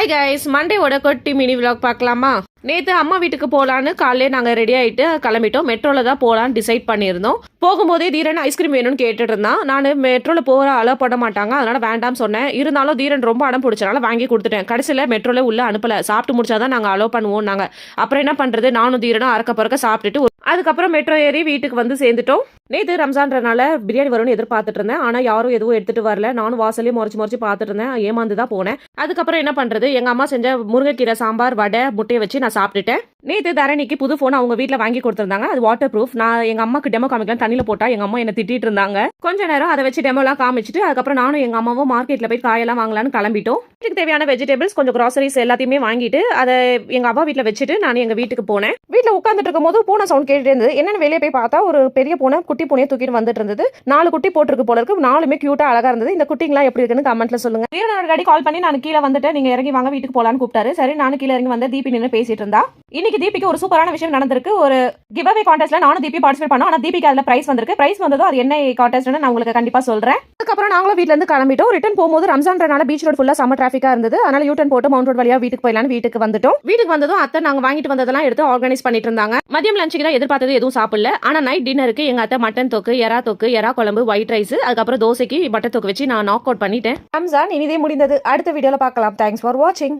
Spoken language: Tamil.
ஹாய் கைஸ், மண்டேவோட குட்டி மினி விலாக் பார்க்கலாமா? நேற்று அம்மா வீட்டுக்கு போகலான்னு காலையிலே நாங்கள் ரெடி ஆகிட்டு கிளம்பிட்டோம். மெட்ரோவில் தான் போகலான்னு டிசைட் பண்ணியிருந்தோம். போகும்போதே தீரன் ஐஸ்கிரீம் வேணும்னு கேட்டுட்டு இருந்தான். நான் மெட்ரோவில் போகிற அலோ பண்ண மாட்டாங்க, அதனால் வேண்டாம்னு சொன்னேன். இருந்தாலும் தீரன் ரொம்ப அடம் பிடிச்சனால வாங்கி கொடுத்துட்டேன். கடைசியில் மெட்ரோவில் உள்ளே அனுப்பலை. சாப்பிட்டு முடிச்சாதான் நாங்கள் அலோ பண்ணுவோம். நாங்கள் அப்புறம் என்ன பண்ணுறது, நானும் தீரனும் அறக்க பறக்க சாப்பிட்டுட்டு அதுக்கப்புறம் மெட்ரோ ஏறி வீட்டுக்கு வந்து சேர்ந்துட்டோம். நேற்று ரம்ஜான்றனால பிரியாணி வரும்னு எதிர்பார்த்துட்டு இருந்தேன். ஆனால் யாரும் எதுவும் எடுத்துகிட்டு வரல. நானும் வாசலையும் முறைச்சி பார்த்துட்டு இருந்தேன். ஏமாந்து தான் போனேன். அதுக்கப்புறம் என்ன பண்ணுறது, எங்கள் அம்மா செஞ்ச முருங்கைக்கீரை சாம்பார், வடை, முட்டையை வச்சு நான் சாப்பிட்டுட்டேன். நேற்று தரணிக்கு புது ஃபோன் அவங்க வீட்டில் வாங்கி கொடுத்துருந்தாங்க. அது வாட்டர் ப்ரூஃப். நான் எங்கள் அம்மாக்கு டெமோ காமிக்கலாம் தண்ணியில் போட்டால் எங்கள் அம்மா என்ன திட்டிட்டு இருந்தாங்க. கொஞ்ச நேரம் அதை வச்சு டெமோலாம் காமிச்சிட்டு அதுக்கப்புறம் நானும் எங்கள் அம்மாவும் மார்க்கெட்டில் போய் காயெல்லாம் வாங்கலான்னு கிளம்பிட்டோம். வீட்டுக்கு தேவையான வெஜிடபிள்ஸ், கொஞ்சம் கிராசரிஸ் எல்லாத்தையுமே வாங்கிட்டு அதை எங்கள் அப்பா வீட்டில் வச்சுட்டு நான் எங்கள் வீட்டுக்கு போனேன். வீட்டில் உட்காந்துட்டு இருக்கும் போது பூனை சவுண்ட் கேட்டுட்டு இருந்தது. என்னென்னு வெளியே போய் பார்த்தா ஒரு பெரிய பூனை குட்டி பூனையை தூக்கிட்டு வந்துட்டு இருந்தது. 4 குட்டி போட்டிருக்கு போல இருக்கு. 4மே கியூட்டா அழகா இருந்தது. இந்த குட்டிங்களா எப்படி இருக்குன்னு கமெண்ட்ல சொல்லுங்க. வீரனோட டாடி கால் பண்ணி நான் கீழே வந்துட்டு நீங்க இறங்கி வாங்க வீட்டுக்கு போலான்னு கூப்பிட்டாரு. சரி, நானும் கீழே இறங்கி வந்து தீபி நின்று பேசிட்டு இருந்தா. இன்னைக்கு தீபிக்கு ஒரு சூப்பரான விஷயம் நடந்திருக்கு. ஒரு கிவ் அவே கான்டெஸ்ட்ல நானும் தீபி பார்ட்டிசிபேட் பண்ணோம். ஆனா தீபிக்கு அதுல பிரைஸ் வந்திருக்கு. பிரைஸ் வந்ததும் அது என்ன கான்டெஸ்ட்னு நான் உங்களுக்கு கண்டிப்பா சொல்றேன். அதுக்கப்புறம் நாங்களும் வீட்ல இருந்து கிளம்பிட்டோம். ரிட்டர்ன் போகும்போது ரம்ஜான்றனால பீச் ரோட் ஃபுல்லா சம்ம டிராஃபிக்கா இருந்தது. அதனால யூட்டர்ன் போட்டு மவுண்ட் ரோட் வழியா வீட்டுக்கு போயிடலான்னு வீட்டுக்கு வந்துட்டோம். வீட்டுக்கு வந்ததும் அத்தை நாங்க வாங்கிட்டு வந்ததெல்லாம் எடுத்து ஆர்கனைஸ் பண்ணிட்டு இருந்தாங்க. மதியம் லஞ்சுக்கு தான் எதிர்பார்த்தது எதுவும் சாப்பிடல. ஆனா நைட் டின்னருக்கு எங்க அத்தை மட்டன் தொக்கு, எறா தொக்கு, எறா குழம்பு, ஒயிட் ரைஸ், அதுக்கப்புறம் தோசைக்கு பட்டர் தொக்கு வச்சு நான் நாக் அவுட் பண்ணிட்டேன். ரம்ஜான் இனிதே முடிந்தது. அடுத்த வீடியோல பார்க்கலாம். தேங்க்ஸ் ஃபார் வாட்சிங்.